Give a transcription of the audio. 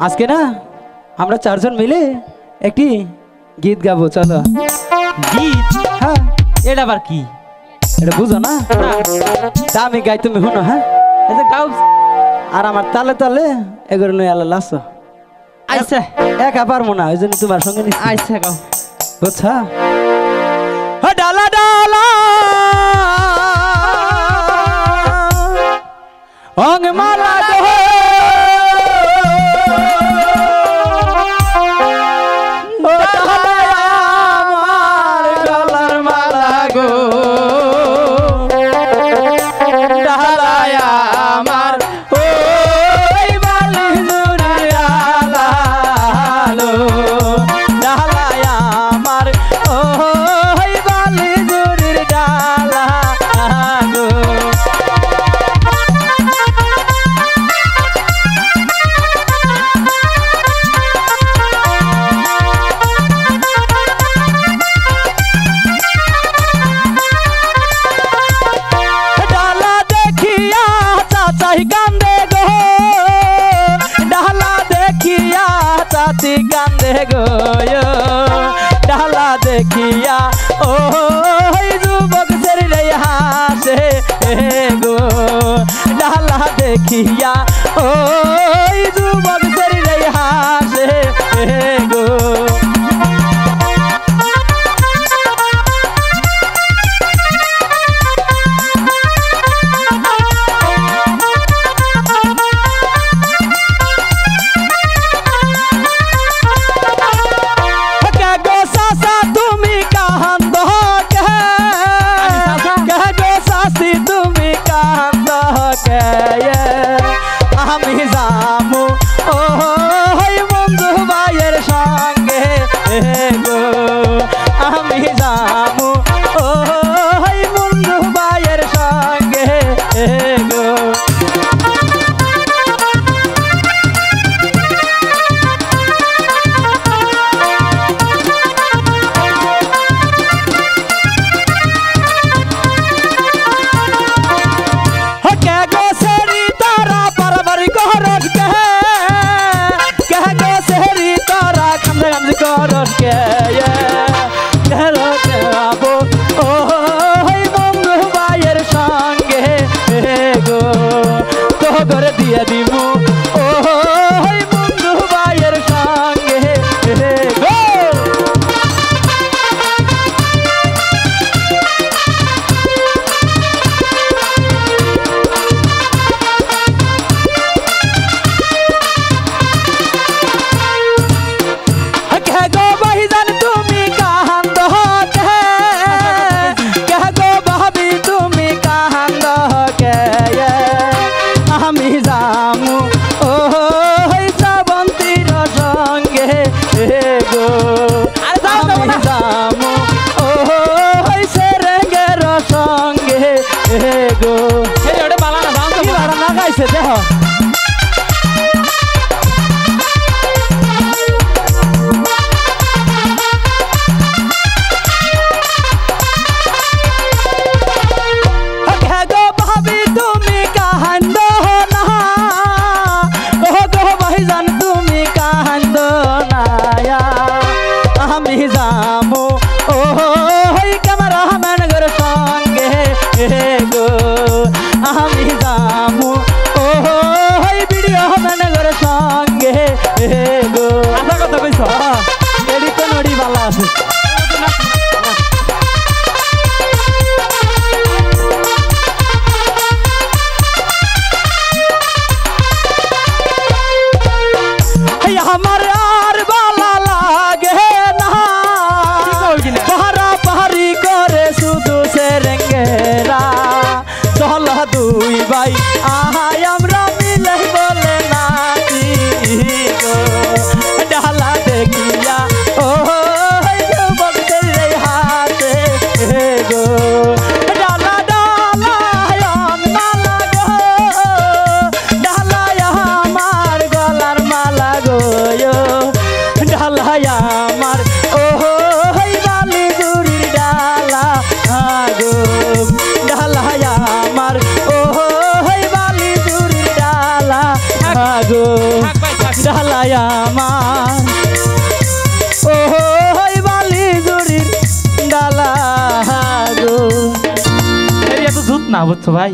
আজকে না আমরা চারজন মিলে একটি গীত গাবো, চলো। গীত? হ্যাঁ। এটা আবার কি? এটা বুঝো না? তা আমি গাই, তুমি শুনো। হ্যাঁ, আচ্ছা গাও। আর আমার তালে তালে এগুলো নয় আল্লাহ লাসো। আচ্ছা একা পারবো না, ওই জন্য তোমার সঙ্গে নিচ্ছি। আচ্ছা গাও। বুঝছা? ডালা ডালা অঙ্গ মালা গো, ও ডালা আমার গলার মালা গো, ডালা আমার ওই বালি নুরের আলো, ডালা আমার ওই বালি নুরের ডালা গো। চাচি কান্দে গো, ডালা দেখিয়া ও যুবক শরীরে হাসে গো, ডালা দেখিয়া ও যুবক শরীরে হাসে গো। আমি যামু ও বন্ধু ভাইয়ের সঙ্গে গো, আমি যামু ও বন্ধু ভাইয়ের সঙ্গে গো। বন্ধু ভাইয়ের সঙ্গে গো, তোর দিয়ে দিব ও বন্ধু ভাইয়ের সঙ্গে গো। আমি যামু ও শ্রাবন্তীর সঙ্গে গো, আমি যামু ও সেরেঙ্গের সঙ্গে গো। না গাইছে দেহ আমি যামু ও ক্যামেরাম্যানের সঙ্গে গো, আমি যামু ও ভিডিও ম্যানের সঙ্গে গো। আশা কথা কইছ এডি তো নড়ি ভালো আছে। আমার আর বালা লাগে না, পাহারা পাহাড়ি করে শুধু সেরেঙ্গেরা, চল দুই ভাই আহাই আমরা মিলে বলে নাচি গো, ডালা দেখিয়া ও যুবক শরীরে হাসে গো, ডালা ডালা মালা গো, ডালা আমার গলার মালা গো। আমার ও বালি জুড়ির ডালা গো। এই এত জুত না বুঝছো ভাই।